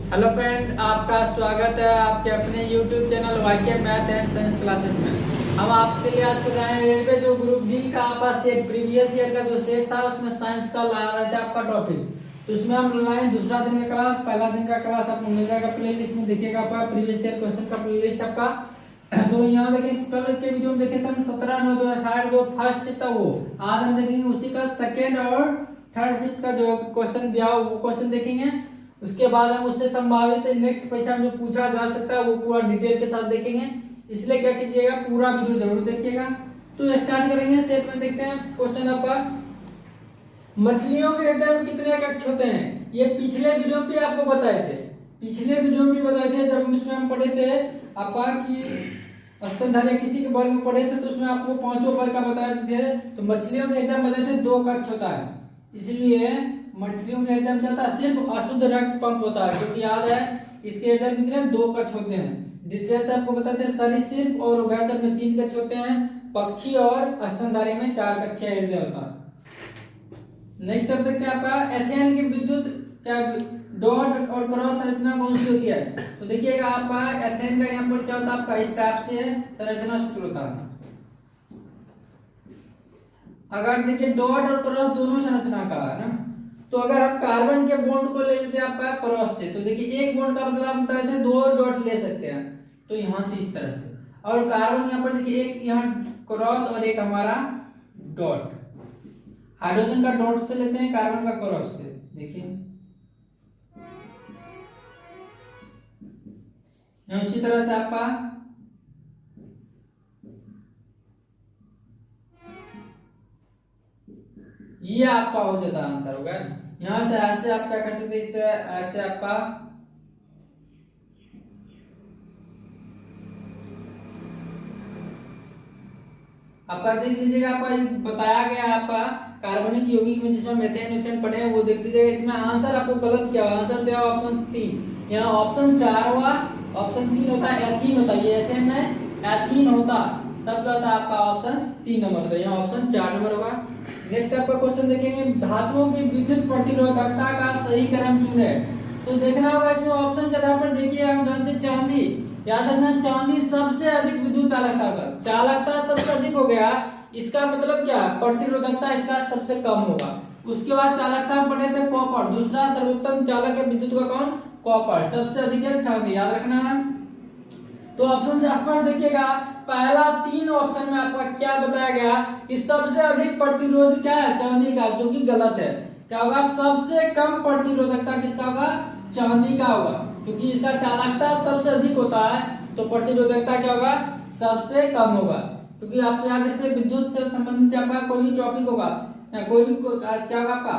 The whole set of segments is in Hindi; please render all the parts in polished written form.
हेलो फ्रेंड, आपका स्वागत है आपके अपने YouTube channel YK math and science classes में। हम आपके लिए आज कर रहे हैं रेलवे जो ग्रुप डी का आपका सेट प्रीवियस ईयर का जो सेट था उसमें साइंस का ला रहे थे आपका टॉपिक। तो उसमें हम लाए दूसरा दिन का क्लास, पहला दिन का क्लास आपको मिल जाएगा प्ले लिस्ट में, देखिएगा आपका प्रीवियस ईयर क्वेश्चन का प्ले लिस्ट आपका। तो यहाँ देखिए कल के वीडियो में देखे थे हम 17/9/2018 जो फर्स्ट शिफ्ट था वो, आज हम देखेंगे उसी का सेकेंड और थर्ड शिफ्ट का जो क्वेश्चन दिया वो क्वेश्चन देखेंगे। उसके बाद हम उससे संभावित नेक्स्ट परीक्षा में जो पूछा जा सकता है वो पूरा डिटेल के साथ देखेंगे, इसलिए क्या कीजिएगा पूरा वीडियो जरूर देखिएगा। तो स्टार्ट करेंगे सेट में, देखते हैं क्वेश्चन आपका। मछलियों के हृदय में कितने कक्ष होते हैं? ये पिछले वीडियो पे आपको बताए थे, पिछले वीडियो में बताए थे जब इसमें हम पढ़े थे आपका कि स्तनधारी किसी के वर्ग में पढ़े थे तो उसमें आपको पांचों वर्ग का बताए थे। तो मछलियों के हृदय में बताए थे 2 कक्ष होता है, इसलिए मछलियों के हृदय में क्या होता है? सिर्फ अशुद्ध रक्त पंप होता है, क्योंकि याद है इसके हृदय में कितने 2 कक्ष होते हैं। डिटेल से आपको बताते हैं सरीसृप और उभयचर में 3 कक्ष होते हैं, पक्षी और स्तनधारी में 4 कक्षीय हृदय होता है। नेक्स्ट अब देखते हैं आपका एथेन की विद्युत क्या डॉट और क्रॉस संरचना कौन सी होती है? तो देखिएगा आपका एथेन का यहाँ पर क्या होता है? आपका इस टाइप से संरचना सूत्र होता है। अगर देखिए डॉट और क्रॉस दोनों संरचना का है ना, तो अगर हम कार्बन के बॉन्ड को ले लेते हैं आपका क्रॉस से, तो देखिए एक बॉन्ड का मतलब हम बताते हैं 2 डॉट ले सकते हैं, तो यहां से इस तरह से, और कार्बन यहाँ पर देखिए एक यहाँ क्रॉस और एक हमारा डॉट। हाइड्रोजन का डॉट से लेते हैं, कार्बन का क्रॉस से, देखिए इसी तरह से आपका ये आपका हो जाता आंसर होगा। यहां से ऐसे आप क्या कर सकते हैं, ऐसे आपका आपका देख लीजिएगा, आपका बताया गया है आपका कार्बनिक यौगिक में जिसमें मेथेन मीथेन पढ़े हैं वो देख लीजिएगा। इसमें आंसर आपको गलत क्या हुआ? आंसर दिया ऑप्शन 3, यहाँ ऑप्शन 4 हुआ, ऑप्शन 3 होता है एथीन होता है, ये एथेन है एथीन होता, तब क्या होता है आपका ऑप्शन 3 नंबर होता है, यहाँ ऑप्शन 4 नंबर होगा। नेक्स्ट आपका क्वेश्चन देखेंगे, धातुओं की विद्युत प्रतिरोधकता का सही क्रम चुने। तो देखना होगा इसमें ऑप्शन जगह पर देखिए, हम जानते चांदी, याद रखना चांदी सबसे अधिक विद्युत चालकता होगा, चालकता सबसे अधिक हो गया, इसका मतलब क्या? प्रतिरोधकता इसका सबसे कम होगा। उसके बाद चालकता हम पढ़े थे कॉपर, दूसरा सर्वोत्तम चालक है विद्युत का कौन? कॉपर, सबसे अधिक है चांदी, याद रखना है। तो ऑप्शन से स्पष्ट देखिएगा, पहला 3 ऑप्शन में आपका क्या बताया गया कि सबसे अधिक प्रतिरोध क्या है? चांदी का, जो कि गलत है। क्या होगा? सबसे कम प्रतिरोधकता किसका होगा? चांदी का होगा, क्योंकि इसका चालकता सबसे अधिक होता है, तो प्रतिरोधकता क्या होगा? सबसे कम होगा। क्योंकि आपको याद है विद्युत से संबंधित आपका कोई भी टॉपिक होगा या कोई भी क्या होगा आपका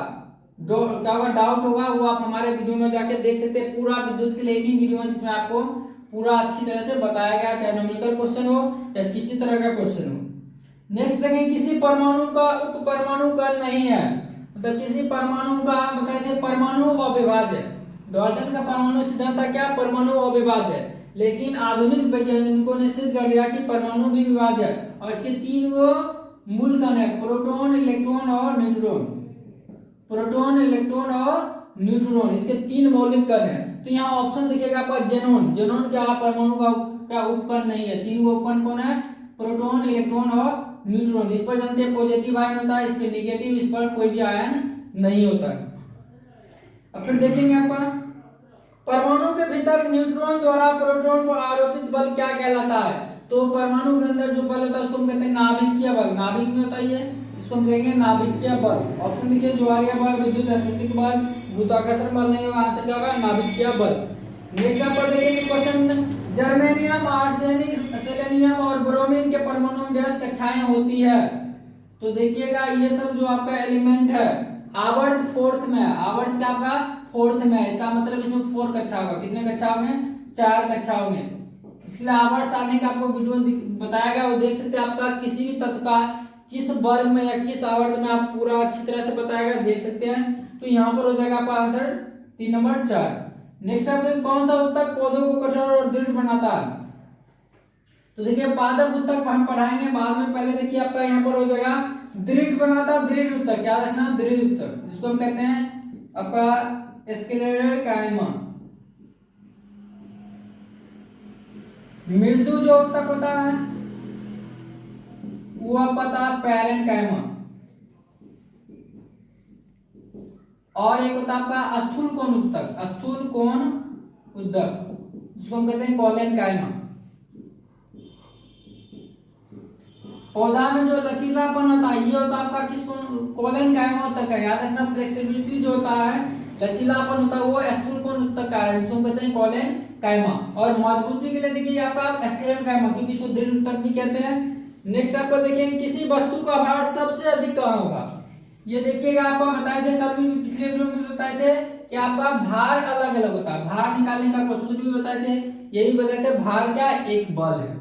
क्या होगा डाउट होगा, वो आप हमारे वीडियो में जाके देख सकते हैं। पूरा विद्युत के लिए एक ही वीडियो है जिसमें आपको पूरा अच्छी तरह से बताया गया, चाहे न्यूमेरिकल क्वेश्चन हो या किसी तरह का क्वेश्चन हो। नेक्स्ट देखेंगे, किसी परमाणु का उप परमाणु कण नहीं है, मतलब किसी परमाणु का बताइए परमाणु अविभाज्य है। डाल्टन का परमाणु सिद्धांत था क्या? परमाणु अविभाज्य है, लेकिन आधुनिक वैज्ञानिकों ने सिद्ध कर दिया कि परमाणु भी विभाज्य है, और इसके 3 गो मूल कण है, प्रोटॉन, इलेक्ट्रॉन और न्यूट्रॉन। प्रोटॉन, इलेक्ट्रॉन और न्यूट्रॉन, इसके 3 मौलिक कण है। तो यहाँ ऑप्शन देखिएगा आपका जेनॉन, जेनॉन क्या परमाणु का उपकण नहीं है। 3 गो उपकण कौन है? प्रोटॉन, इलेक्ट्रॉन और न्यूट्रॉन। इस पर जानते हैं पॉजिटिव आयन होता है, इस पर निगेटिव, इस पर कोई भी आयन नहीं होता है। अब फिर देखेंगे आपका परमाणु के भीतर न्यूट्रॉन द्वारा प्रोटॉन पर आरोपित बल क्या कहलाता है? तो परमाणु के अंदर जो बल होता है उसको हम कहते हैं नाभिकीय बल। नाभिक में होता है, इसको हम कहेंगे नाभिकीय बल। ऑप्शन देखिए, ज्वारीय बल, विद्युत स्थैतिक बल, गुरुत्वाकर्षण बल नहीं होगा, आंसर क्या होगा? नाभिकीय बल। नेक्स्ट नंबर देखेंगे क्वेश्चन, जर्मेनियम, आर्सेनिक, सेलेनियम और ब्रोमीन के परमाणु में 10 कक्षाएं होती है। तो देखिएगा ये सब जो आपका एलिमेंट है आवर्त 4th में है, आवर्त क्या आपका 4th में है, इसका मतलब इसमें 4 कक्षा होगा। कितने कक्षा होंगे? 4 कक्षा होंगे। इसके लिए आवर्त सारणी का आपको वीडियो बताया गया, वो देख सकते हैं। आपका किसी भी तत्व का किस वर्ग में या किस आवर्त में आप पूरा अच्छी तरह से बताया गया, देख सकते हैं। तो यहाँ पर हो जाएगा आपका आंसर 3 नंबर 4। नेक्स्ट आप देखिए, कौन सा उत्तक पौधों को कठोर और दृढ़ बनाता है? तो देखिए पादप उत्तक हम पढ़ाएंगे बाद में, पहले देखिए आपका यहाँ पर हो जाएगा दृढ़ बनाता, दृढ़ उत्तक, क्या रखना? दृढ़ उत्तक, जिसको हम कहते हैं आपका स्क्लेरोकाइमा। मृदु जो उत्तक होता है वो आपका होता है पैरेन्काइमा, और एक होता है आपका स्थूल कोण उत्तक, स्थूल कोण उत्तक जिसको हम कहते हैं कोलेनकाइमा। पौधा में जो लचीलापन होता है ये होता है आपका किस कोलेनकाइमा उत्तक है। याद रखना, फ्लेक्सिबिलिटी जो होता है, लचीलापन होता है, वो स्थूल कोण उत्तक का है जिसको हम कहते हैं कोलेनकाइमा। और मजबूती के लिए देखिए आपका स्क्लेरेनकाइमा, क्योंकि इसको दृढ़ उत्तक भी कहते हैं। नेक्स्ट आपको देखिए किसी वस्तु का भार सबसे अधिक कहाँ होगा। ये देखिएगा, आपको बताए थे कल भी, पिछले वीडियो में बताए थे कि आपका भार अलग अलग होता है। भार निकालने का सूत्र भी बताए थे, ये भी बताए थे भार क्या एक बल है।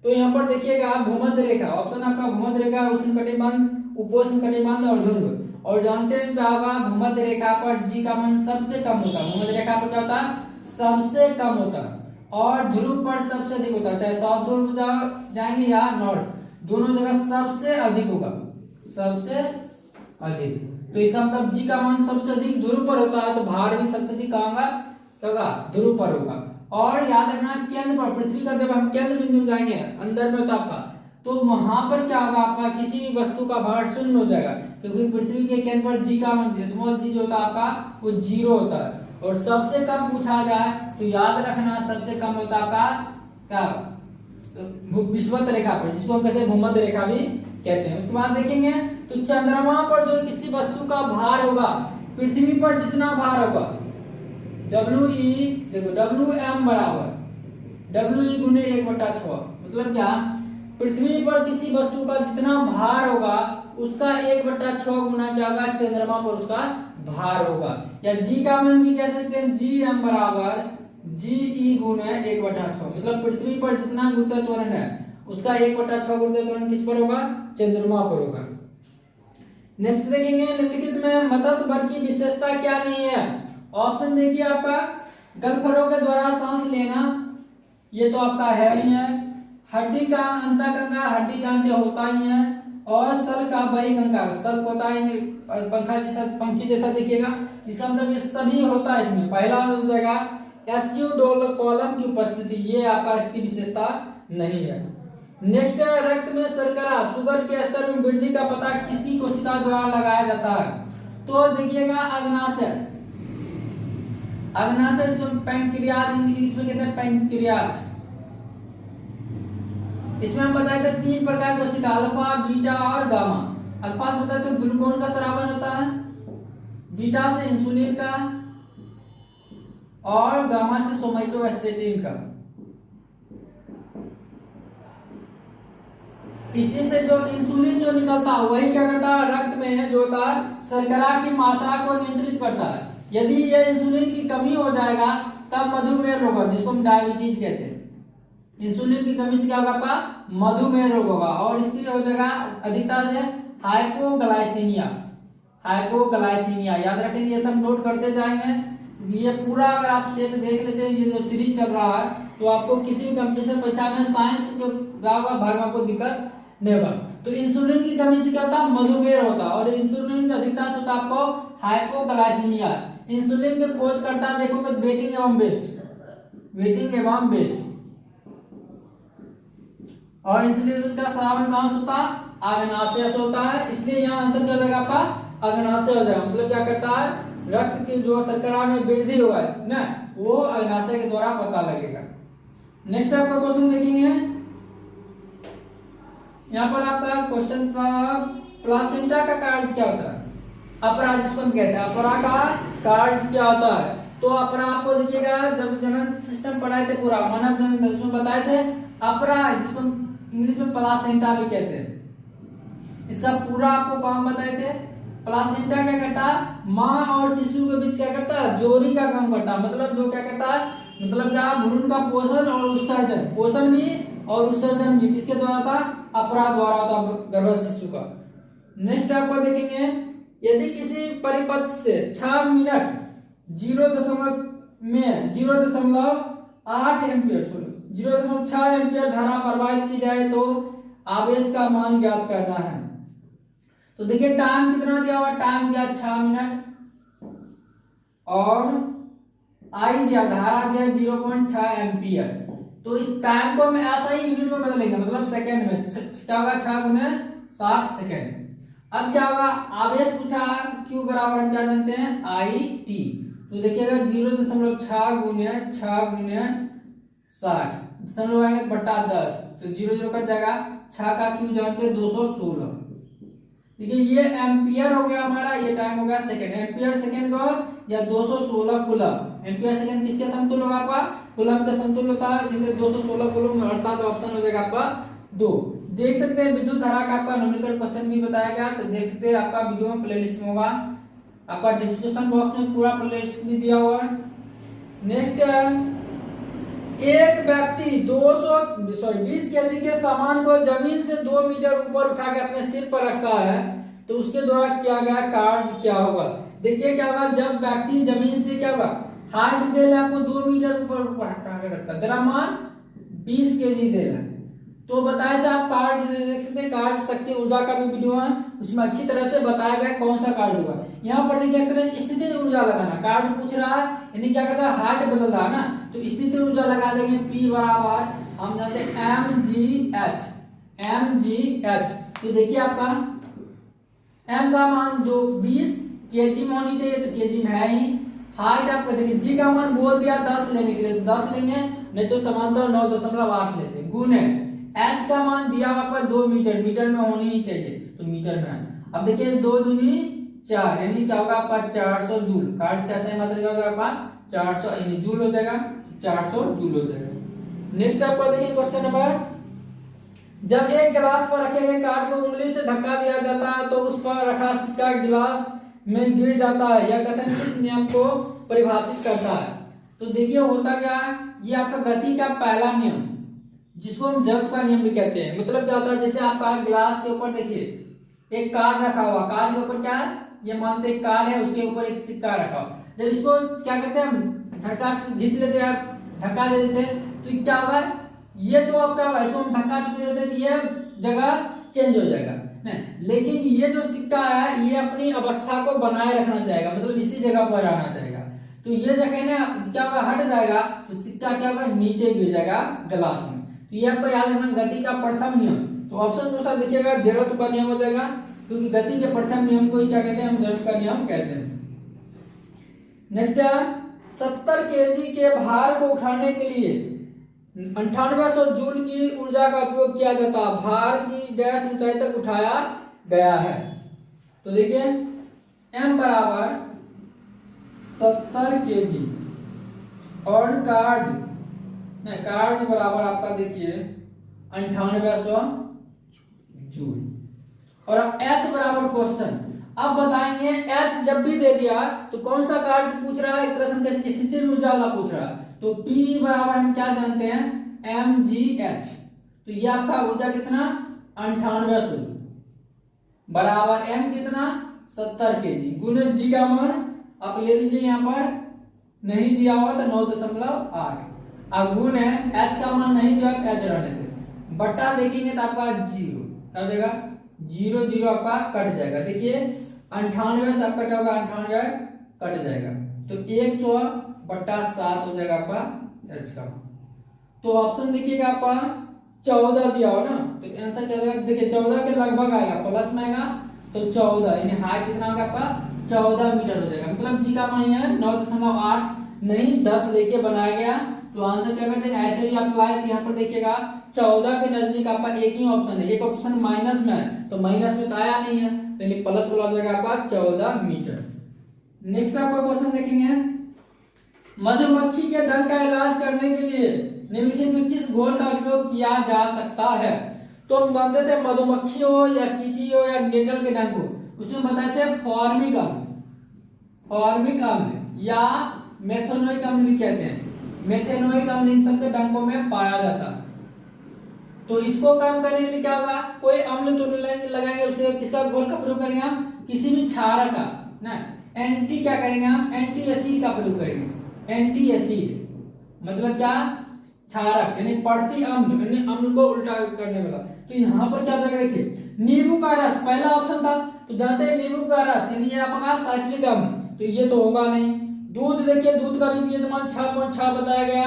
तो यहाँ पर देखिएगा भूमध्य रेखा, ऑप्शन आपका भूमध्य रेखा, उष्णकटिबंध, उपोष्णकटिबंध और ध्रुव। और जानते हैं क्या होगा, भूमध्य रेखा पर जी का मान सबसे कम होता है। भूमध्य रेखा पर क्या होता है, सबसे कम होता है, और ध्रुव पर सबसे अधिक होता है। चाहे साउथ ध्रुव जाएंगे या नॉर्थ, दोनों जगह सबसे अधिक होगा, सबसे अधिक। तो इसका मतलब जी का मान सबसे अधिक ध्रुव पर होता है, तो भार भी सबसे अधिक कहाँ होगा, ध्रुव पर होगा। और याद रखना, केंद्र पर, पृथ्वी का जब हम केंद्र बिंदु में जाएंगे अंदर में होता आपका, तो वहां पर क्या होगा, आपका किसी भी वस्तु का भार शून्य हो जाएगा, क्योंकि पृथ्वी के केंद्र पर जी का मान, स्मॉल जी जो होता है आपका वो 0 होता है। और सबसे कम पूछा जाए तो याद रखना, सबसे कम होता है आपका क्या, विषुवत रेखा पर, जिसको हम कहते हैं भूमध्य रेखा भी कहते हैं। उसके बाद देखेंगे तो चंद्रमा पर जो किसी वस्तु का भार होगा, पृथ्वी पर जितना भार होगा, WE देखो, WM बराबर WE गुने 1/6। मतलब क्या, पृथ्वी पर किसी वस्तु का जितना भार होगा उसका 1/6 गुना क्या होगा, चंद्रमा पर उसका भार होगा। या जी का मान भी कह सकते हैं, GM बराबर GE गुने 1/6। मतलब पृथ्वी पर जितना गुरुत्व त्वरण है उसका 1/6 गुरुत्व त्वरण किस पर होगा, चंद्रमा पर होगा। नेक्स्ट देखेंगे, निम्नलिखित में मत्स्य भर की विशेषता क्या नहीं है। ऑप्शन देखिए आपका, गलफड़ों के द्वारा सांस लेना, ये तो आपका है ही है। हड्डी का अंतःकंकार, हड्डी जानते होता ही है। और सल का बहिकंकार, सल होता है पंखा जैसा, पंखी जैसा देखिएगा, इसका मतलब ये सभी होता है इसमें। पहला हो जाएगा एस्यूडोलोकॉलम की उपस्थिति, ये आपका इसकी विशेषता नहीं है। नेक्स्ट है, रक्त में शर्करा, शुगर के स्तर में वृद्धि का पता किसकी कोशिका द्वारा लगाया जाता है। तो देखिएगा अग्नाशय, अग्नाशय जिसको पैंक्रियाज इंग्लिश में कहते हैं पैंक्रियाज। इसमें हम बताए थे 3 प्रकार की कोशिका, अल्फा, बीटा और गामा। अल्फा से बताए तो ग्लूकोन का स्रावन होता है, बीटा से इंसुलिन का, और गामा से सोमैटोस्टेटिन का। इसी से जो इंसुलिन जो निकलता है वही क्या करता है, रक्त में जो होता है शर्करा की मात्रा को नियंत्रित करता है। यदि ये इंसुलिन की कमी हो जाएगा तब मधुमेह रोग होगा, जिसको हम डायबिटीज कहते हैं। इंसुलिन की कमी से क्या होगा, आपका मधुमेह रोग होगा। और इसकी हो जाएगा अधिकता से हाइपोग्लाइसीमिया, हाइपोग्लाइसीमिया। याद रखेंगे, ये सब नोट करते जाएंगे। ये पूरा अगर आप सेट देख लेते हैं, ये जो सीरीज चल रहा है, तो आपको किसी भी कंपटीशन परीक्षा में साइंस के भाग में आपको दिक्कत नहीं होगा। तो इंसुलिन की कमी से क्या होता है, मधुमेह होता है। और इंसुलिन की अधिकता से होता है आपको हाइपोग्लाइसीमिया। इंसुलिन के खोज करता है देखोगे वेटिंग एवं बेस्ट, वेटिंग एवं बेस्ट। और इंसुलिन का स्रावन कहां से होता है, अग्नाशय से होता है। इसलिए यहाँ आंसर क्या हो जाएगा आपका, अग्नाशय हो जाएगा। मतलब क्या करता है, रक्त की जो शर्करा में वृद्धि होगा ना, वो अग्नाशय के द्वारा पता लगेगा। नेक्स्ट आपका क्वेश्चन देखेंगे, यहाँ पर आपका क्वेश्चन था प्लासेंटा का कार्य क्या होता है। अपरा जिसको हम कहते हैं, अपरा का कार्य क्या होता है। तो अपरा आपको देखिएगा, जब जनन सिस्टम पढ़ाए थे पूरा मानव जनन, उसमें बताए थे अपरा, जिसको इंग्लिश में प्लासेंटा भी कहते हैं। इसका पूरा आपको काम बताए थे। प्लासेंटा क्या करता है, माँ और शिशु के बीच क्या करता है, जोड़ी का काम करता है। मतलब जो क्या करता है, मतलब क्या, भ्रूण का पोषण और उत्सर्जन, पोषण भी और उत्सर्जन भी किसके द्वारा था, अपरा द्वारा था, गर्भस्थ शिशु का। नेक्स्ट आपको देखेंगे, यदि किसी परिपथ से 6 मिनट 0.8 एम्पियर 0.6 एम्पियर धारा प्रवाहित की जाए तो आवेश का मान ज्ञात करना है। तो देखिए टाइम कितना दिया हुआ, टाइम दिया 6 मिनट, और आई दिया, धारा दिया 0.6 एम्पियर। तो इस टाइम को हम ऐसा ही यूनिट में बदलेंगे, मतलब सेकंड में। क्या होगा 6 गुने 60 सेकंड। अब क्या होगा, आवेश पूछा, Q बराबर हम क्या जानते हैं IT। तो देखिएगा 0.6 गुने 60 दशमलव आएंगे बटा 10, तो 0 कट जाएगा। 6 का Q जानते हैं 216। देखिए ये एम्पियर हो गया हमारा, ये टाइम हो गया सेकंड। एम्पियर सेकंड को या 216 कूलम। एम्पियर सेकंड किसके समतुल्य होगा आपका, कूलम के समतुल्य होता है, इसलिए 216 कूलम, अर्थात ऑप्शन हो जाएगा आपका 2। देख सकते हैं विद्युत धारा का आपका न्यूमेरिकल क्वेश्चन भी बताया गया, तो देख सकते हैं आपका वीडियो में प्लेलिस्ट में होगा, आपका डिस्क्रिप्शन बॉक्स में पूरा प्लेलिस्ट भी दिया हुआ है। नेक्स्ट, एक व्यक्ति 20 केजी के सामान को जमीन से 2 मीटर ऊपर उठा के अपने सिर पर रखता है, तो उसके द्वारा किया गया कार्य क्या होगा। देखिए क्या होगा, जब व्यक्ति जमीन से क्या होगा, हाइट दे रहा है आपको 2 मीटर ऊपर उठा के रखता है, द्रव्यमान 20 केजी दे रहा है, तो बताया था आप कार्य देख सकते हैं, कार्य शक्ति ऊर्जा का भी वीडियो है, उसमें अच्छी तरह से बताया गया कौन सा कार्य होगा। यहाँ पर देखिए एक तरह स्थिति ऊर्जा लगाना, कार्य पूछ रहा है, यानी क्या करता है हाइट बदल रहा है ना, तो स्थिति ऊर्जा लगा देंगे। P बराबर हम जानते हैं mgh। तो देखिए आपका m का मान 20 केजी में होनी चाहिए, तो केजी में है ही। हाइट आपको देखिए g का मान बोल दिया 10 लेने के लिए, तो 10 लेंगे, नहीं तो समांतर 9.8 लेते हैं, गुने h का मान दिया आपका 2 मीटर, मीटर में होनी ही चाहिए, तो मीटर में है। अब देखिए 2 दूनी 4, यानी क्या होगा आपका 400 जूल। कार्य का सही मात्रा क्या होगा आपका 400, यानी जूल हो जाएगा, 400 जूल हो जाएगा। नेक्स्ट आपका देखिए क्वेश्चन नंबर, जब एक गिलास पर रखे गए कार्ड को उंगली से धक्का दिया जाता है तो उस पर रखा सिक्का गिलास में गिर जाता है, यह कथन किस नियम को परिभाषित करता है। तो देखिए होता क्या है, ये आपका गति का पहला नियम, जिसको हम जब्त का नियम भी कहते हैं। मतलब क्या होता है, जैसे आपका गिलास के ऊपर देखिए एक कार्ड रखा हुआ, कार्ड के ऊपर क्या है, ये मानते हैं कार्ड है, उसके ऊपर एक सिक्का रखा हुआ, जब इसको क्या करते हैं हम धक्का खींच लेते हैं, धक्का दे देते हैं, तो क्या होगा, ये तो आपका होगा, इसको हम धक्का चुके देते हैं, तो ये जगह चेंज हो जाएगा नहीं, लेकिन ये जो सिक्का है ये अपनी अवस्था को बनाए रखना चाहेगा, मतलब इसी जगह पर रहना चाहेगा। तो ये जगह ना क्या होगा, हट जाएगा, तो सिक्का क्या होगा, नीचे गिर जाएगा गिलास में। तो ये आपको याद रखना, गति का प्रथम नियम। तो ऑप्शन दूसरा देखिएगा जड़त्व का नियम हो जाएगा, क्योंकि गति के प्रथम नियम को ही क्या कहते हैं, हम जड़त्व का नियम कहते हैं। नेक्स्ट है 70 केजी के भार को उठाने के लिए 9800 जूल की ऊर्जा का उपयोग किया जाता है, भार की डैश ऊंचाई तक उठाया गया है। तो देखिए m बराबर 70 केजी और कार्य बराबर आपका देखिए 9800 जूल, और h बराबर क्वेश्चन। अब बताएंगे h जब भी दे दिया तो कौन सा कार्य पूछ रहा है, एक तरह से हम कैसे स्थिति ऊर्जा वाला पूछ रहा है, तो P बराबर हम क्या जानते हैं mgh। तो ये आपका ऊर्जा कितना 9800 बराबर m कितना 70 केजी गुने g का मान आप ले लीजिए, यहाँ पर नहीं दिया हुआ तो 9.8, अब गुण है h का मान नहीं दिया h रहने दे, बटा देखेंगे तो आपका 0 क्या हो जाएगा, 0 आपका कट जाएगा। देखिए 98 से आपका क्या होगा, 98 कट जाएगा, तो 100 बटा 7 हो जाएगा आपका h का। तो ऑप्शन देखिएगा आपका 14 दिया हो ना, तो आंसर क्या होगा, देखिए 14 के लगभग आएगा, प्लस में आएगा, तो 14 यानी हाइट कितना होगा आपका 14 मीटर हो जाएगा। मतलब जी का मान है 9.8 नहीं 10 लेके बनाया गया, तो आंसर क्या करते हैं, ऐसे भी आप लाए तो यहाँ पर देखिएगा 14 के नजदीक आपका एक ही ऑप्शन है, एक ऑप्शन माइनस में है, तो माइनस में तो आया नहीं है, तो यानी प्लस वाला हो जाएगा आपका 14 मीटर। नेक्स्ट आपका क्वेश्चन देखेंगे, मधुमक्खी के डंक का इलाज करने के लिए निम्नलिखित में किस घोल का उपयोग किया जा सकता है। तो हम जानते थे मधुमक्खी हो या चींटी हो या नेटल के डंक हो, उसमें बताए थे फॉर्मिक अम्ल या मेथेनोइक अम्ल भी कहते हैं, मेथेनोइक अम्ल इन सब के डंकों में पाया जाता है। तो इसको कम करने के लिए क्या होगा, कोई अम्ल तो लगाएंगे, उसके किसका घोल का प्रयोग करेंगे हम, किसी भी क्षारक का ना, एंटी क्या करेंगे हम, एंटी एसिड का प्रयोग करेंगे। एंटी एसिड मतलब क्या, क्षारक यानी पड़ती अम्ल, यानी अम्ल को उल्टा करने वाला। तो यहाँ पर क्या जाएगा, देखिए नींबू का रस पहला ऑप्शन था, तो जानते हैं नींबू का रस यानी ये आपका साइट्रिक अम्ल, तो ये तो होगा नहीं। दूध देखिए दूध का भी पीएच मान 6.6 बताया गया,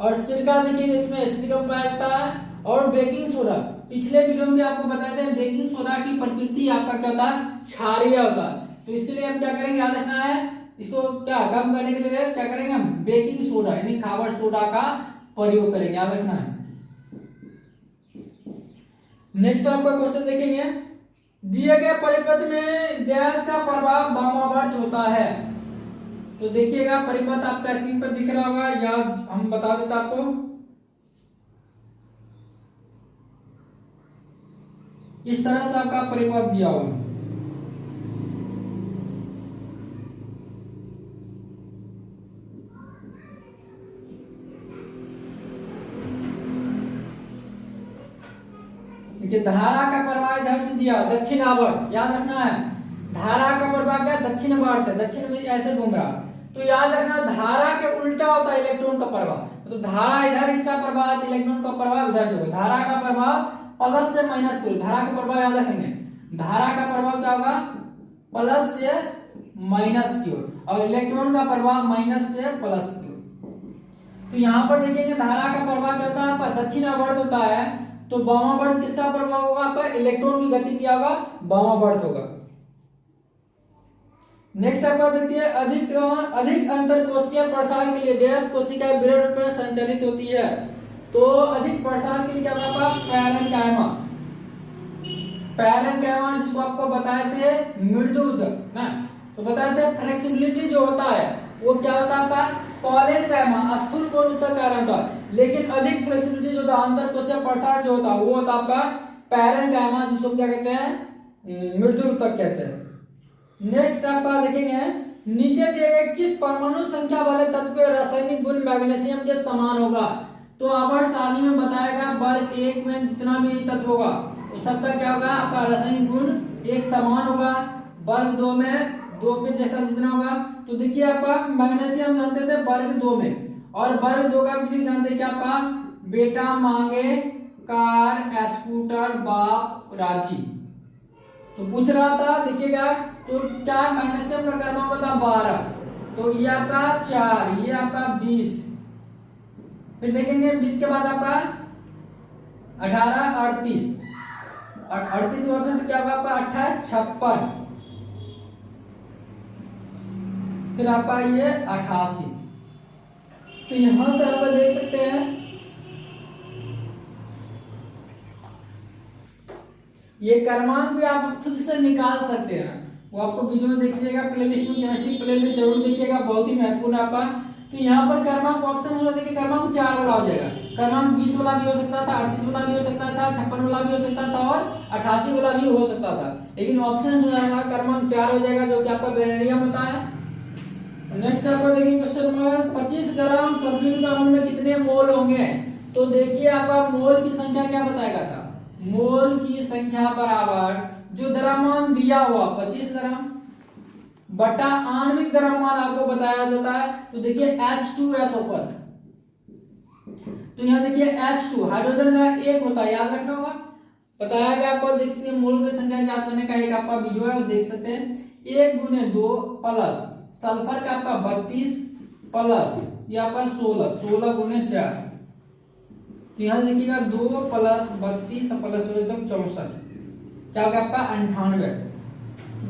और सिरका देखिए इसमें एसिड का पाया जाता है। और बेकिंग सोडा, पिछले वीडियो में आपको बताए थे बेकिंग सोडा की प्रकृति आपका क्या होता है, क्षारीय होता है। तो इसके लिए हम क्या करेंगे, याद रखना है, इसको क्या कम करने के लिए क्या करेंगे हम, बेकिंग सोडा यानी खाबर सोडा का प्रयोग करेंगे, याद रखना है। नेक्स्ट आपका क्वेश्चन देखेंगे, दिए गए परिपथ में गैस का प्रभाव वामावर्त होता है। तो देखिएगा परिपथ आपका स्क्रीन पर दिख रहा होगा, या हम बता देते आपको, इस तरह से आपका परिपथ दिया होगा। देखिए धारा का प्रवाह इधर से दिया दक्षिणावर्त, याद रखना है, धारा का प्रवाह क्या दक्षिणावर्त है, दक्षिण में ऐसे घूम रहा। तो याद रखना धारा के उल्टा होता है इलेक्ट्रॉन का प्रवाह। तो धारा इधर इसका प्रवाह, इलेक्ट्रॉन का प्रवाह इधर से होगा। धारा का प्रवाह प्लस से माइनस की ओर, धारा का प्रवाह याद रखेंगे, धारा का प्रवाह क्या होगा, प्लस से माइनस की ओर, और इलेक्ट्रॉन का प्रवाह माइनस से प्लस की ओर। तो यहाँ पर देखेंगे धारा का प्रवाह क्या होता है आपका दक्षिणावर्त होता है। तो वामावर्त किसका प्रभाव होगा आपका, इलेक्ट्रॉन की गति क्या होगा, वामावर्त होगा। नेक्स्ट आपका देखिए, अधिक अंतर कोशिकीय प्रसार के लिए डैश कोशिका विरल रूप में संचालित होती है। तो अधिक प्रसार के लिए क्या होगा, पैरेन्काइमा, पैरेन्काइमा जिसको आपको बताए थे मृदु ना, तो बताए थे फ्लेक्सिबिलिटी जो होता है वो क्या होता है आपका कॉलेनकाइमा, स्थूल कोण उत्तक कारण होता है। लेकिन अधिक फ्लेक्सिबिलिटी जो होता है अंतर कोशिकीय प्रसार जो होता है वो होता है आपका पैरेन्काइमा, जिसको क्या कहते हैं, मृदु उत्तक कहते हैं। नेक्स्ट आपका देखेंगे, नीचे दिए गए किस परमाणु संख्या वाले तत्व के रासायनिक गुण मैग्नीशियम के समान होगा। तो आवर्त सारणी में बताएगा वर्ग एक में जितना भी तत्व होगा उस सबका क्या होगा आपका रासायनिक गुण एक समान होगा, वर्ग दो में दो के जैसा जितना होगा। तो देखिए आपका मैग्नीशियम जानते थे वर्ग दो में, और वर्ग दो का भी जानते हैं क्या आपका बेटा मांगे कार स्कूटर बाप राजी। तो पूछ रहा था देखिएगा, तो क्या मैग्नीशियम का क्रमांक था 12, तो ये आपका 4, ये आपका 20, फिर देखेंगे 20 के बाद आपका 18 38, और 38 के बाद क्या होगा आपका 28 56, फिर आपका ये 88। तो यहां से आप देख सकते हैं ये क्रमांक भी आप खुद से निकाल सकते हैं, वो आपको वीडियो में देखिएगा, प्लेलिस्ट में केमिस्ट्री प्लेलिस्ट जरूर देखिएगा, बहुत ही महत्वपूर्ण आपका। तो यहाँ पर क्रमांक ऑप्शन हो जाता है कि क्रमांक 4 वाला हो जाएगा, क्रमांक 20 वाला भी हो सकता था, 38 वाला भी हो सकता था, 56 वाला भी हो सकता था, और 88 वाला भी हो सकता था, लेकिन ऑप्शन हो जाएगा क्रमांक 4 हो जाएगा, जो कि आपका बेरिलियम होता है। नेक्स्ट आपको देखेंगे क्वेश्चन नंबर 25 ग्राम सल्फ्यूरिक अम्ल में कितने मोल होंगे। तो देखिए आपका मोल की संख्या क्या बताएगा था, मोल की संख्या बराबर जो द्रव्यमान दिया हुआ 25 ग्राम बटा आणविक द्रव्यमान आपको बताया जाता है। तो देखिए H2SO4, तो यहाँ देखिए H2 हाइड्रोजन का एक होता है, याद रखना होगा, बताया गया आपको। देखिए मोल की संख्या ज्ञात करने का एक आपका वीडियो है, वो देख सकते हैं। 1 गुने 2 प्लस सल्फर का आपका 32 प्लस ये आपका 16 गुने 4, तो यहाँ देखिएगा 2 प्लस 32 प्लस 64, क्या होगा आपका 98,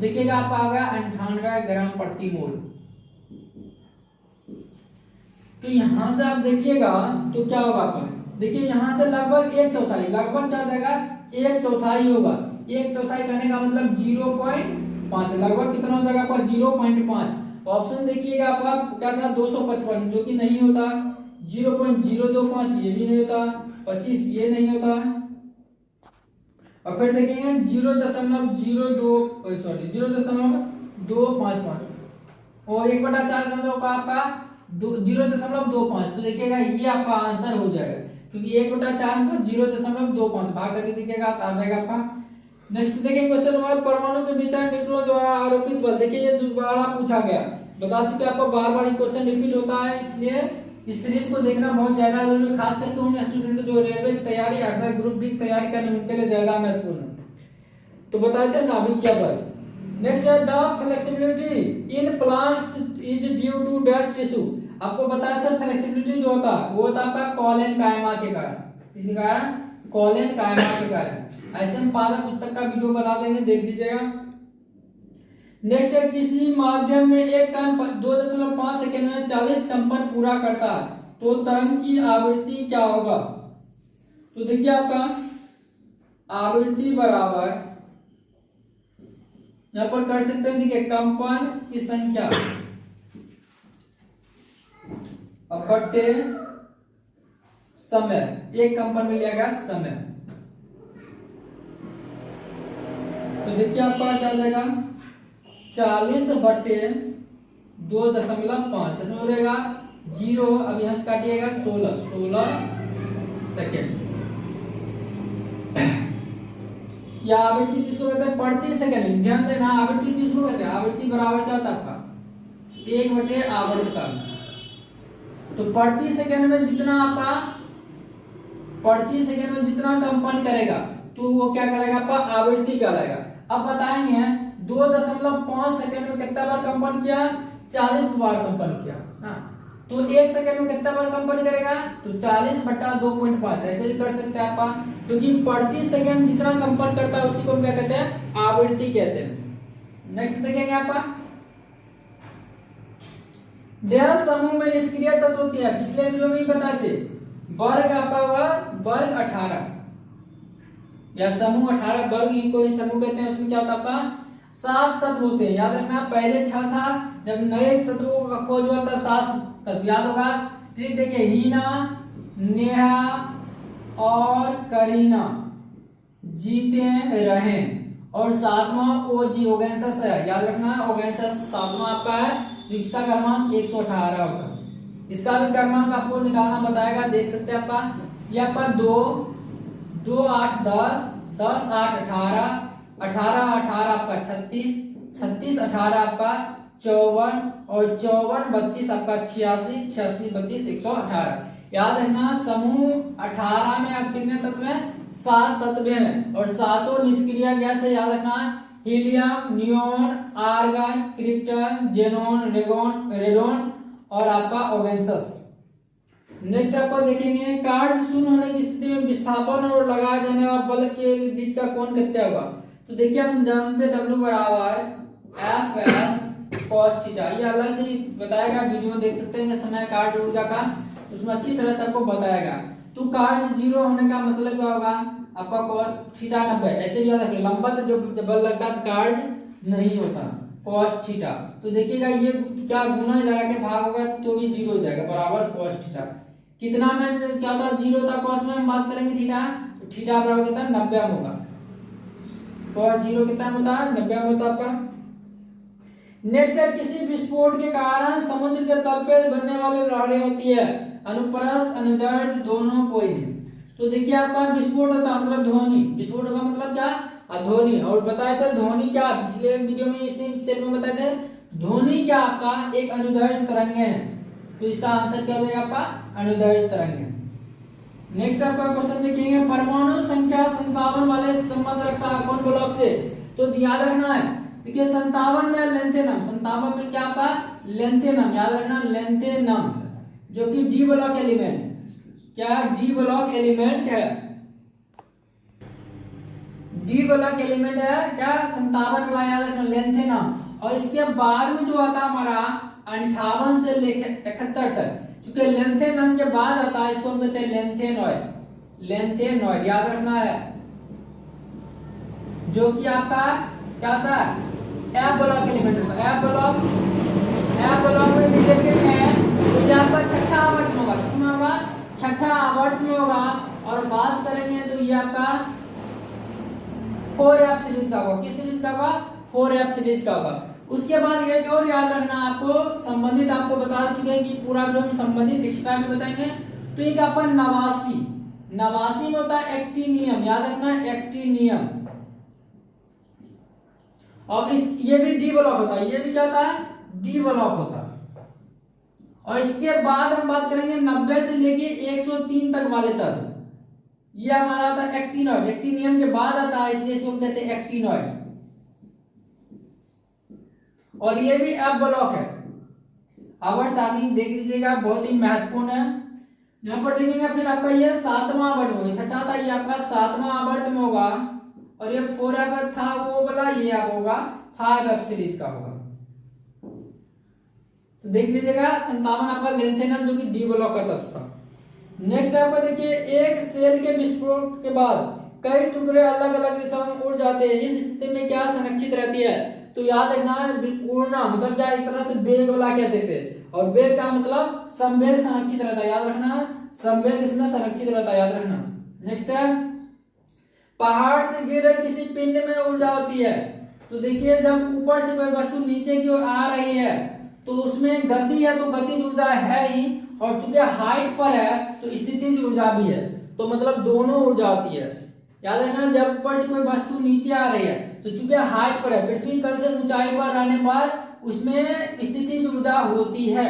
देखिएगा आपका आ गया 98 ग्राम प्रति मोल। तो यहां से आप देखिएगा तो क्या होगा आपका, देखिए यहां से लगभग 1/4, लगभग क्या हो जाएगा 1/4 होगा। 1/4 करने का मतलब 0.5, लगभग कितना हो जाएगा आपका 0.5। ऑप्शन देखिएगा आपका क्या था 255, जो कि नहीं होता, 0.025 ये भी नहीं होता, 25 ये नहीं होता, और फिर देखेंगे 0.255 और 1/4 का मतलब होगा आपका 0.25। तो देखिएगा ये आपका आंसर हो जाएगा, क्योंकि 1/4 को 0.25 भाग करके देखिएगा आ जाएगा आपका। नेक्स्ट देखेंगे क्वेश्चन नंबर, परमाणु के भीतर न्यूट्रॉन द्वारा आरोपित बल। देखिए ये दोबारा पूछा गया, बता चुके आपको, बार बार ये क्वेश्चन रिपीट होता है, इसलिए इस सीरीज को देखना बहुत ज्यादा जरूरी है, खास करके उन स्टूडेंट जो रेलवे की तैयारी या ग्रुप डी की तैयारी करने उनके लिए ज्यादा महत्वपूर्ण है। तो बताते हैं नाभिकीय बल। नेक्स्ट है the flexibility in plants is due to dash tissue. आपको बताया था फ्लेक्सिबिलिटी जो होता है वो होता है आपका कॉलन कायमा के कारण। इसके कारण कॉलन कायमा के कारण। ऐसे हम पादप पुस्तक का वीडियो बना देंगे, देख लीजिएगा। नेक्स्ट है, किसी माध्यम में एक कण 2.5 सेकंड में 40 कंपन पूरा करता है तो तरंग की आवृत्ति क्या होगा? तो देखिए आपका आवृत्ति बराबर यहां पर कर सकते हैं, देखिए कंपन की संख्या बट्टे समय, एक कंपन में लिया गया समय। तो देखिए आपका क्या हो जाएगा 40 बट्टे 2.5 दशमलव रहेगा 0, अब यहां से काटिएगा 16 सेकेंड। या आवृत्ति किसको कहते हैं? प्रति सेकंड। ध्यान देना, आवृत्ति किसको कहते हैं? आवृत्ति बराबर क्या होता है आपका 1 बटे आवर्तकाल। तो प्रति सेकंड में जितना आपका प्रति सेकंड में जितना कंपन करेगा तो वो क्या करेगा? आपका आवृत्ति कहलाएगा। अब बताएंगे 2.5 सेकंड में कितना बार कंपन किया? 40 बार कंपन किया। हाँ, तो 1 सेकंड में कितना बार कंपन करेगा? तो 40 बटा 2.5 ऐसे भी कर सकते हैं आपका, क्योंकि प्रति सेकंड जितना कंपन करता है उसी को हम क्या कहते हैं? आवृत्ति कहते हैं। नेक्स्ट देखेंगे आपका डेढ़ समूह में निष्क्रिय तत्व होती है। पिछले वीडियो में ही बताए थे, वर्ग आपका होगा वर्ग 18 या समूह 18 वर्ग इनको ही समूह कहते हैं। उसमें क्या होता है आपका 7 तत्व होते हैं। याद रखना, पहले 6 था, जब नए तत्वों का खोज हुआ तब 7 तत्व याद होगा। ठीक, देखिए हीना, नेहा और करीना जीते रहे और 7वां ओजी ओगेंसस है। याद रखना, ओगेंसस 7वां आपका है, तो इसका क्रमांक 118 होता है। इसका भी क्रमांक आपको निकालना बताएगा, देख सकते हैं आपका ये आपका 2 8 10 10 8 18 18 18 आपका 36 36 18 आपका 54 और 54 32 आपका 86 86 32 118। याद रखना, समूह 18 में अब कितने तत्व हैं? 7 तत्व हैं और सातों निष्क्रिय गैस है। याद रखना, helium, neon, argon, krypton, xenon, radon और आपका ओगेंसस। नेक्स्ट आपको देखेंगे कार्य शून्य होने की स्थिति में विस्थापन और लगाए जाने वाले बल के बीच का कोण कितना होगा? तो देखिए हम जानते हैं W बराबर F cos थीटा। ये अलग से बताएगा, वीडियो देख सकते हैं समय कार्य ऊर्जा का, उसमें अच्छी तरह से आपको बताएगा। तो कार्य 0 होने का मतलब क्या होगा? आपका cos थीटा 90। ऐसे भी याद रखिए, लंबा तो जब बल लगता है कार्य नहीं होता cos थीटा। तो देखिएगा ये क्या गुना लगा के भाग होगा तो भी 0 हो जाएगा, बराबर cos थीटा। कितना में क्या था? 0 था cos में हम बात करेंगे थीटा, तो थीटा बराबर कितना? 90 में होगा। cos 0 कितना होता है? 90 में होता है आपका। नेक्स्ट है, किसी विस्फोट के कारण समुद्र के तल पे बनने वाली लहरें होती है, अनुप्रस्थ अनुदैर्ध्य दोनों कोई नहीं। तो देखिए आपका विस्फोट होता है मतलब ध्वनि। विस्फोट का मतलब क्या? ध्वनि। और बताए थे ध्वनि क्या, पिछले वीडियो में इसी सेट में बताए थे, ध्वनि क्या आपका एक अनुदैर्ध्य तरंग है। तो इसका आंसर क्या हो जाएगा आपका? अनुदैर्ध्य तरंग है। नेक्स्ट आपका क्वेश्चन देखेंगे, परमाणु संख्या 57 वाले संबंध रखता है कौन ब्लॉक से? तो याद रखना है, देखिए 57 में लेंथेनम, 57 में क्या आपका? लेंथेनम। याद रखना, लेंथेनम जो कि डी ब्लॉक एलिमेंट, क्या डी ब्लॉक एलिमेंट है? डी ब्लॉक एलिमेंट है क्या? 57 वाला याद रखना, लेंथेनम। और इसके बाद में जो आता है हमारा 58 से लेकर 71 तक, क्योंकि लेंथेनम के बाद आता है, इसको हम कहते हैं लेंथेनॉइड। लेंथेनॉइड याद रखना है, जो कि आपका क्या होता है? एफ ब्लॉक एलिमेंट होता है। एफ ब्लॉक में भी देखेंगे तो ये आपका छठा आवर्त में होगा। कितना होगा? छठा आवर्त में होगा। और बात करेंगे तो ये आपका 4F सीरीज का होगा। किस सीरीज का होगा? 4F सीरीज का होगा। उसके बाद ये और याद रखना आपको, संबंधित आपको बता चुके हैं कि पूरा वीडियो में संबंधित एक्स्ट्रा में बताएंगे। तो एक आपका 89 में होता है एक्टिनियम। याद रखना, एक्टिनियम। और इस ये भी डी ब्लॉक होता है, ये भी क्या होता है? डी ब्लॉक होता है। और इसके बाद हम बात करेंगे 90 से लेके 103 तक वाले तत्व। ये हमारा आता है एक्टिनॉइड। एक्टिनियम के बाद आता है, इसलिए इसको कहते हैं एक्टिनॉइड। और ये भी एफ ब्लॉक है। आवर्त सारणी देख लीजिएगा, बहुत ही महत्वपूर्ण है। यहाँ पर देखेंगे फिर आपका ये 7वां आवर्त होगा, छठा था ये आपका 7वां आवर्त में होगा, और ये 4f था वो वाला, ये आप होगा 5f सीरीज का होगा। तो देख लीजिएगा 57 आपका लेंथेनम जो कि डी ब्लॉक का तत्व था। नेक्स्ट आपका देखिए, एक सेल के विस्फोट के बाद कई टुकड़े अलग अलग दिशाओं में उड़ जाते हैं, इस स्थिति में क्या संरक्षित रहती है? तो याद रखना, उड़ना मतलब क्या, एक तरह से वेग वाला क्या कहते हैं, और वेग का मतलब संवेग संरक्षित रहता है, याद रखना, संवेग इसमें संरक्षित रहता है, याद रखना। नेक्स्ट है, पहाड़ से गिरे किसी पिंड में ऊर्जा होती है। तो देखिए जब ऊपर से कोई वस्तु नीचे की ओर आ रही है तो उसमें गति है, तो गतिज ऊर्जा है ही, और चूंकि हाइट पर है तो स्थितिज ऊर्जा भी है, तो मतलब दोनों ऊर्जा होती है। याद रखना, जब ऊपर से कोई वस्तु नीचे आ रही है तो चूंकि हाइट पर है, पृथ्वी तल से ऊंचाई पर रहने पर उसमें स्थितिज ऊर्जा होती है।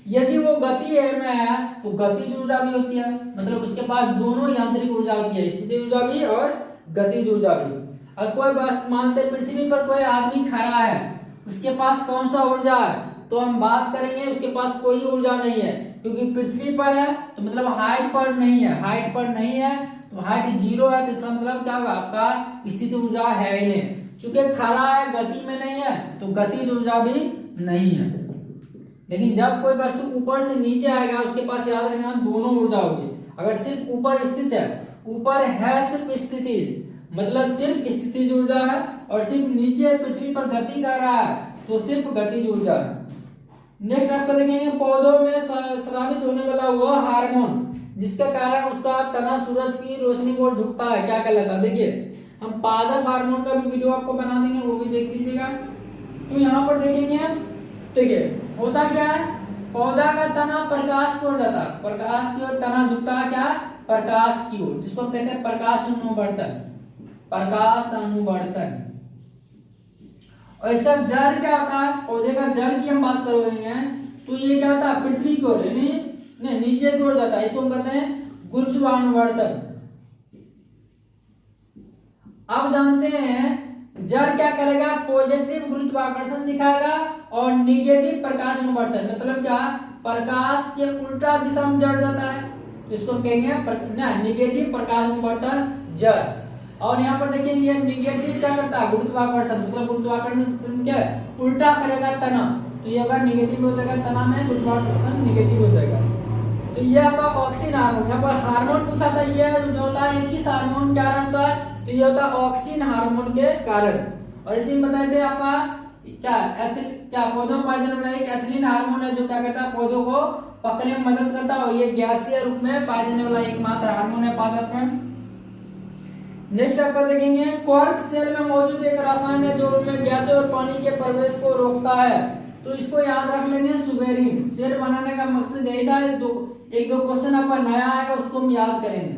यदि वो गति में है तो गतिज ऊर्जा भी होती है, मतलब उसके पास दोनों यांत्रिक ऊर्जा होती है, स्थितिज ऊर्जा भी और गतिज ऊर्जा भी। और कोई मानते पृथ्वी पर कोई आदमी खड़ा है, उसके पास कौन सा ऊर्जा है? तो हम बात करेंगे उसके पास कोई ऊर्जा नहीं है, क्योंकि पृथ्वी पर है तो मतलब हाइट पर नहीं है, हाइट पर नहीं है तो हाइट 0 है, तो इसका मतलब क्या होगा, आपका स्थिति ऊर्जा है ही नहीं। चूंकि खड़ा है, गति में नहीं है, तो गतिज ऊर्जा भी नहीं है। लेकिन जब कोई वस्तु ऊपर से नीचे आएगा उसके पास, याद रखना, दोनों ऊर्जा होगी। अगर सिर्फ ऊपर स्थित है, ऊपर है सिर्फ स्थिति, मतलब सिर्फ स्थितिज ऊर्जा है, और सिर्फ नीचे पृथ्वी पर गति कर रहा है तो सिर्फ गतिज ऊर्जा है। नेक्स्ट आपका देखेंगे, पौधों में स्रावित होने वाला वह हार्मोन जिसके कारण उसका तना सूरज की रोशनी की ओर झुकता है, क्या कहलाता है? देखिए हम पादप हार्मोन का भी वीडियो आपको बना देंगे, वो भी देख लीजिएगा। तो यहाँ पर देखेंगे, ठीक है, होता क्या है, पौधा का तना प्रकाश की ओर जाता है, प्रकाश की ओर तना झुकता है, क्या, प्रकाश की ओर, जिसको कहते हैं प्रकाश अनुवर्तन, प्रकाश अनुवर्तन। और इसका जड़ क्या होता है, पौधे का जड़ की हम बात कर रहे हैं, तो ये क्या होता है, पृथ्वी की ओर, नहीं नीचे की ओर जाता है, इसको हम कहते हैं गुरुत्वानुवर्तन। अब जानते हैं जड़ क्या करेगा, पॉजिटिव गुरुत्वाकर्षण दिखाएगा, और निगेटिव प्रकाश अनुवर्तन, मतलब क्या, प्रकाश के उल्टा दिशा में जड़ जाता है, तो इसको कहेंगे निगेटिव प्रकाश अनुवर्तन जड़। और यहाँ पर देखेंगे निगेटिव क्या करता है, गुरुत्वाकर्षण, मतलब गुरुत्वाकर्षण क्या है, उल्टा करेगा तना, तो ये अगर निगेटिव हो जाएगा, तना में गुरुत्वाकर्षण निगेटिव हो जाएगा। तो ये आपका ऑक्सीजन हार्मोन, यहाँ पर हार्मोन पूछा था, ये जो होता है ये किस हार्मोन के कारण होता है, तो ये होता है ऑक्सीजन हार्मोन के कारण। और इसी में बताए थे आपका क्या पौधों में पाया जाने वाला एक एथिलीन हार्मोन है, जो क्या करता है, पौधों को पकने में मदद करता है, और ये गैसीय रूप में पाया जाने वाला एकमात्र हार्मोन है पादप में। नेक्स्ट आपका देखेंगे, क्वार्क सेल में मौजूद एक रसायन है जो उनमें गैस और पानी के प्रवेश को रोकता है, तो इसको याद रख लेंगे, सुबेरिन। सेल बनाने का मकसद यही था, एक दो क्वेश्चन आपका नया आएगा उसको हम याद करेंगे।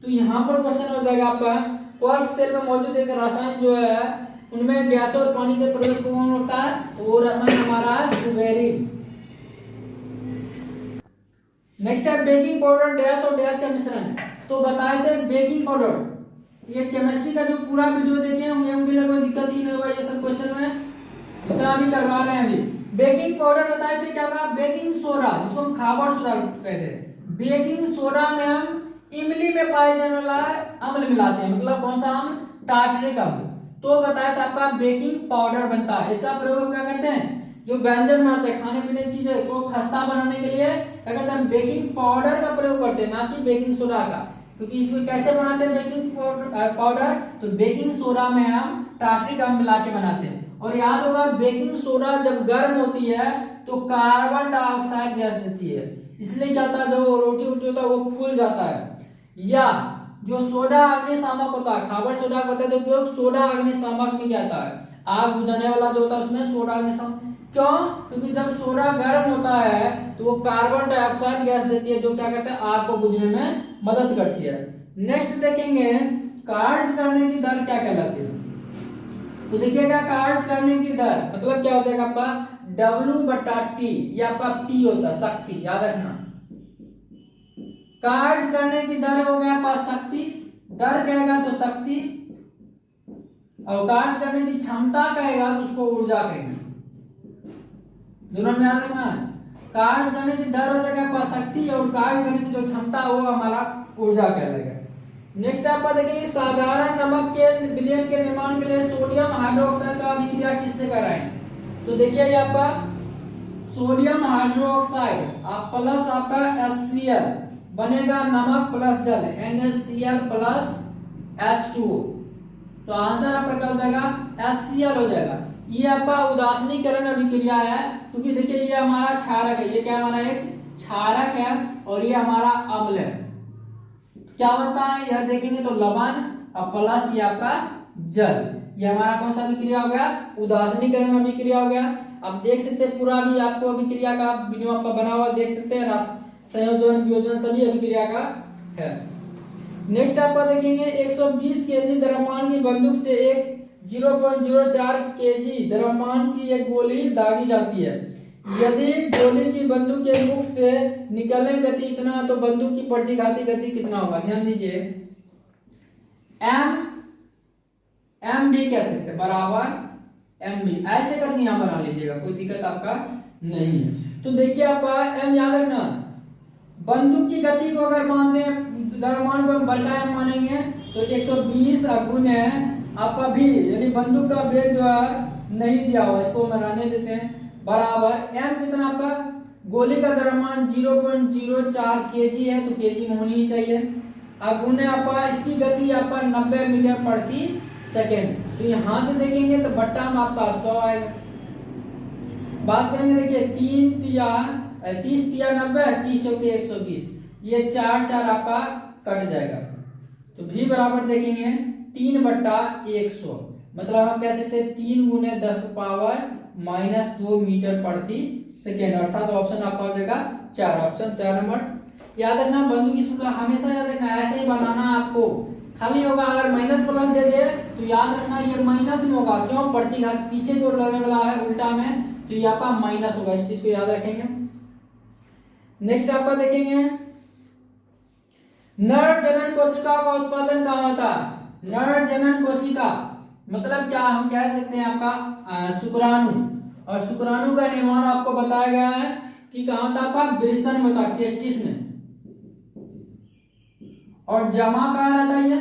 तो यहाँ पर क्वेश्चन हो जाएगा आपका, क्वार्क सेल में मौजूद एक रसायन जो है उनमें गैस और पानी के प्रवेश को कौन रोकता है, तो वो रसायन हमारा है सुबेरिन। नेक्स्ट है बेकिंग पाउडर डैश और डैश का मिश्रण है, तो बताए थे बेकिंग पाउडर, ये केमिस्ट्री का जो पूरा वीडियो देखे होंगे उनके लिए कोई दिक्कत ही नहीं होगा, ये सब क्वेश्चन में जितना भी करवा रहे हैं अभी। बेकिंग पाउडर बताए थे क्या था, बेकिंग सोडा, जिसको हम खाबर सोडा कहते हैं। बेकिंग सोडा में हम इमली में पाए जाने वाला अम्ल मिलाते हैं, मतलब कौन सा अम्ल, टार्टरिक अम्ल, तो बताया था आपका बेकिंग पाउडर बनता है। इसका प्रयोग क्या करते हैं, जो व्यंजन बनाते हैं, खाने पीने की चीजें को खस्ता बनाने के लिए क्या करते हैं, बेकिंग पाउडर का प्रयोग करते हैं, ना कि बेकिंग सोडा का। क्योंकि इसको कैसे बनाते हैं बेकिंग पाउडर, तो बेकिंग सोडा में हम टार्टरिक अम्ल मिला के बनाते हैं। और याद होगा बेकिंग सोडा जब गर्म होती है तो कार्बन डाइऑक्साइड गैस देती है, इसलिए क्या होता है, जो रोटी उटी होता है वो फूल जाता है। या जो सोडा अग्निशामक होता है, खाबर सोडा का बताते उपयोग, सोडा अग्निशामक में क्या आता है, आग बुझाने वाला जो होता है उसमें सोडा अग्निशामक। क्यों, क्योंकि जब सोडा गर्म होता है तो वो कार्बन डाइऑक्साइड गैस देती है, जो क्या करते हैं, आग को बुझने में मदद करती है। नेक्स्ट देखेंगे कार्य करने की दर क्या कहलाती है, तो देखिएगा कार्य करने की दर मतलब क्या हो जाएगा आपका W/T, ये आपका P होता है, शक्ति, याद रखना। कार्य करने की दर हो गया आपका शक्ति, दर कहेगा तो शक्ति, और कार्य करने की क्षमता कहेगा तो उसको ऊर्जा कहेंगे, दोनों में याद रखना है। कार्य करने की दर हो जाएगा आपका शक्ति, और कार्य करने की जो क्षमता वो हमारा ऊर्जा कहलाएगा। नेक्स्ट आप देखेंगे साधारण नमक के विलयन के निर्माण के लिए सोडियम हाइड्रोक्साइड का अभिक्रिया किससे कराएंगे? तो देखिए ये आपका सोडियम हाइड्रोक्साइड आप प्लस आपका HCl बनेगा नमक प्लस जल NaCl प्लस H2O। तो आंसर आपका क्या हो जाएगा? HCl हो जाएगा। ये आपका उदासीनीकरण अभिक्रिया है, क्योंकि देखिए ये हमारा क्षारक है, ये क्या हमारा एक क्षारक है और ये हमारा अम्ल है। क्या बनता है यह देखेंगे तो लवण और प्लस ये आपका जल, ये हमारा कौन सा अभिक्रिया हो गया? उदासीनीकरण अभिक्रिया हो गया। अब देख सकते हैं पूरा भी आपको अभिक्रिया का वीडियो आपका बना हुआ देख सकते हैं, संयोजन वियोजन सभी अभिक्रिया का है। नेक्स्ट आपका देखेंगे 120 केजी द्रव्यमान की बंदूक से एक 0.04 केजी द्रव्यमान की एक गोली दागी जाती है। यदि गोली की बंदूक के मुख से निकलने गति इतना तो बंदूक की प्रतिघाती गति कितना होगा? ध्यान दीजिए, एम भी कह सकते हैं बराबर एम बी, ऐसे करके यहां बना लीजिएगा, कोई दिक्कत आपका नहीं है। तो देखिए आपका एम याद रखना, बंदूक की गति को अगर मानते हैं द्रव्यमान को बड़का एम मानेंगे तो 120 गुने आपका भी, यानी बंदूक का वेग जो है नहीं दिया हुआ, इसको बनाने देते हैं, बराबर एम कितना आपका गोली का द्रव्यमान 0.04 केजी है, तो केजी में होनी ही चाहिए। अब गुने आपका इसकी गति आपका 90 मीटर प्रति सेकेंड, तो यहां से देखेंगे तो बट्टा में आपका 100 आएगा। बात करेंगे देखिए 3 तिया 30 तिया 90, 30 चौके 120, ये 4 आपका कट जाएगा, तो भी बराबर देखेंगे 3/100, मतलब हम कह सकते हैं 3 गुने 10 पावर -2 मीटर प्रति सेकेंड, अर्थात ऑप्शन आपका हो जाएगा 4, ऑप्शन 4 नंबर। याद रखना बंदूक की सूत्र हमेशा याद रखना, ऐसे ही बनाना आपको, खाली होगा अगर माइनस प्लस दे दे तो याद रखना ये माइनस में होगा, क्यों? प्रतिघात पीछे जो लगने वाला है उल्टा में, तो ये आपका माइनस होगा, इस चीज को याद रखेंगे। नेक्स्ट आपका देखेंगे नर जनन कोशिका का उत्पादन कहाँ होता है? नर जनन कोशिका मतलब क्या हम कह सकते हैं आपका शुक्राणु, और शुक्राणु का निर्माण आपको बताया गया है कि कहाँ होता है आपका वृषण में होता है, टेस्टिस में, और जमा कहाँ रहता है? ये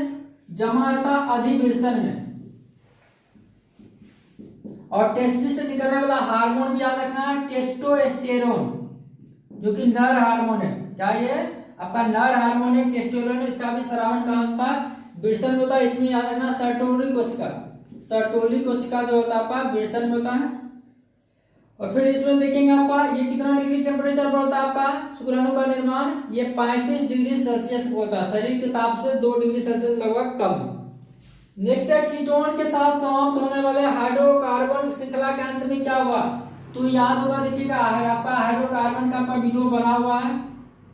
जमा रहता अधिवृषण में, और टेस्टिस से निकलने वाला हार्मोन भी याद रखना है टेस्टोस्टेरोन, जो कि नर हार्मोन है। क्या ये आपका नर हार्मोन है टेस्टोस्टेरोन, इसका भी श्रावण कहाँ होता है? वृषण में होता है। इसमें याद रखना सर्टोली कोशिका, सर्टोली कोशिका जो होता है आपका वृषण में होता है। और फिर इसमें देखेंगे आपका ये कितना डिग्री टेम्परेचर पर होता है आपका शुक्राणु का निर्माण? ये 35 डिग्री सेल्सियस होता है, शरीर के ताप से 2 डिग्री सेल्सियस लगभग कम। नेक्स्ट है कीटोन के साथ समाप्त होने वाले हाइड्रोकार्बन श्रृंखला के अंत में क्या हुआ? तो याद होगा, देखिएगा आपका हाइड्रोकार्बन का आपका वीडियो बना हुआ है,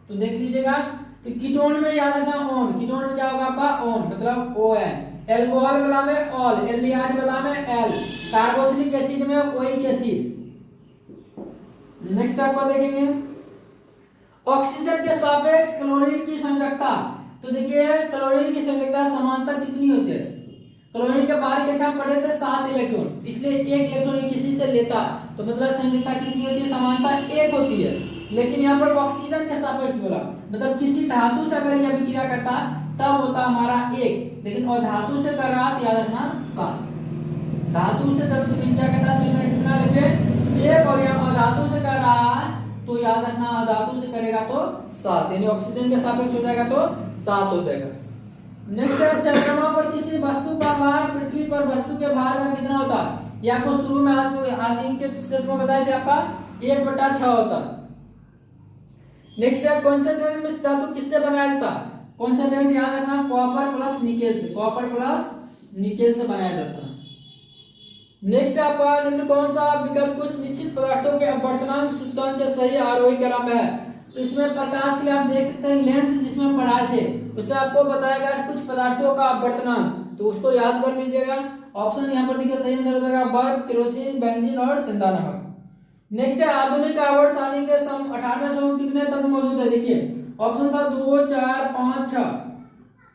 तो देख लीजिएगा। तो कीटोन में याद रखना ओन, कीटोन में क्या होगा आपका ओन मतलब ON, एल्कोहल वाला में ऑल, एल्डिहाइड वाला में एल, कार्बोक्सिलिक एसिड में ओइक एसिड। नेक्स्ट आपका देखेंगे ऑक्सीजन के सापेक्ष क्लोरीन की संयोजकता। तो देखिए क्लोरीन की संयोजकता समानता कितनी होती है? क्लोरीन के बाहरी कक्षा में पढ़े थे 7 इलेक्ट्रॉन, इसलिए 1 इलेक्ट्रॉन किसी से लेता, तो मतलब संयोजकता कितनी होती है? समानता 1 होती है। लेकिन यहाँ पर ऑक्सीजन के सापेक्ष बोला, मतलब किसी धातु से अगर यह अभिक्रिया करता तब होता हमारा 1, लेकिन अधातु से कर रहा तो याद रखना 7। धातु से जब अभिक्रिया करता है कितना लेते 1, और यहाँ अधातु से कर रहा है तो याद रखना अधातु से करेगा तो 7, यानी ऑक्सीजन के सापेक्ष हो जाएगा तो 7 हो जाएगा। नेक्स्ट है चंद्रमा पर किसी वस्तु का भार पृथ्वी पर वस्तु के भार का कितना होता है? ये आपको शुरू में आज के क्षेत्र में बताए थे आपका 1/6 होता है। नेक्स्ट है कॉन्सेंट्रेट में धातु किससे बनाया जाता है? कॉन्सेंट्रेट याद रखना कॉपर प्लस निकेल से, कॉपर प्लस निकेल से बनाया जाता है। नेक्स्ट आपका निम्न कौन सा विकल्प कुछ निश्चित पदार्थों के अपवर्तनांक सूचकांक के सही आरोही क्रम है? तो इसमें प्रकाश के लिए आप देख सकते हैं लेंस जिसमें हम पढ़ाए थे उससे आपको बताया गया कुछ पदार्थों का अपवर्तनांक, तो उसको याद कर लीजिएगा। ऑप्शन यहाँ पर देखिए सही आंसर हो जाएगा बर्फ, केरोसिन, बेंजीन और सेंधा नमक। नेक्स्ट है आधुनिक आवर्त सारणी के 18वें समूह कितने तत्व मौजूद है? देखिए ऑप्शन था 2, 4, 5, 6,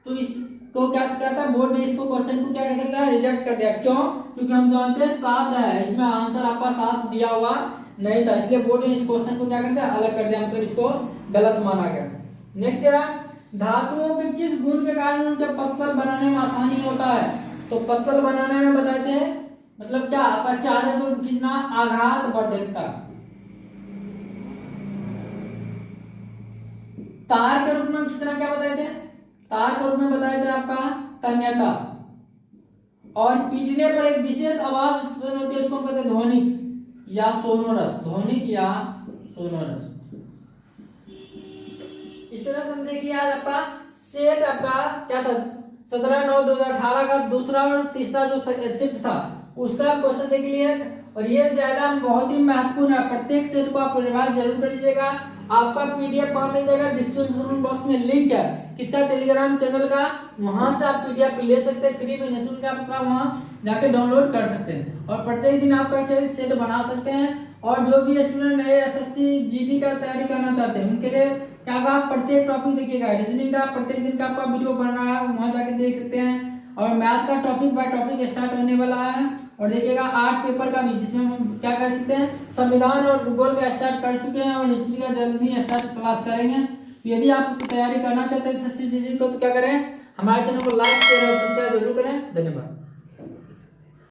तो इसको क्या कहता है बोर्ड ने इसको क्वेश्चन को क्या कहता है रिजेक्ट कर दिया। क्यों? क्योंकि हम जानते हैं 7 है, इसमें आंसर आपका 7 दिया हुआ नहीं था, इसलिए बोर्ड ने इस क्वेश्चन को क्या कर दिया, अलग कर दिया, मतलब इसको गलत माना गया। नेक्स्ट है धातुओं के किस गुण के कारण उनके पत्तल बनाने में आसानी होता है। तो पत्तल बनाने में बताते हैं मतलब क्या, आपका चादर को खींचना, आघात वर्धकता। तार के रूप में खींचना क्या बताए थे, तार के रूप में बताए थे आपका तन्यता। और पीटने पर एक विशेष आवाज उत्पन्न होती है, उसको कहते हैं ध्वनिक या सोनोरस, ध्वनिक या सोनोरस। इस तरह से हम देखिए आज आपका सेट आपका क्या था, 17/9/2018 का दूसरा और तीसरा जो शिफ्ट था उसका क्वेश्चन देख लिए। और ये ज्यादा बहुत ही महत्वपूर्ण है, प्रत्येक सेट को आप रिवाइज जरूर कर लीजिएगा। आपका पीडीएफ कहाँ मिल जाएगा, डिस्क्रिप्शन बॉक्स में लिंक है किसका, टेलीग्राम चैनल का, वहां से आप पीडीएफ ले सकते हैं, फ्री में निःशुल्क आपका वहां जाके डाउनलोड कर सकते हैं। और प्रत्येक दिन आप क्या सेट बना सकते हैं। और जो भी स्टूडेंट नए एसएससी जीडी का तैयारी करना चाहते हैं उनके लिए क्या होगा, प्रत्येक टॉपिक देखिएगा, रीजनिंग का प्रत्येक दिन का आपका वीडियो बन रहा है, वहां जाके देख सकते हैं। और मैथ का टॉपिक बाय टॉपिक स्टार्ट होने वाला है। और देखिएगा 8 पेपर का भी, जिसमें हम क्या कर सकते हैं, संविधान और भूगोल का स्टार्ट कर चुके हैं और हिस्ट्री का जल्दी स्टार्ट क्लास करेंगे। यदि आप तैयारी करना चाहते हैं एसएससी जीडी को तो क्या करें, हमारे चैनल को लाइक शेयर और सब्सक्राइब जरूर करें। धन्यवाद।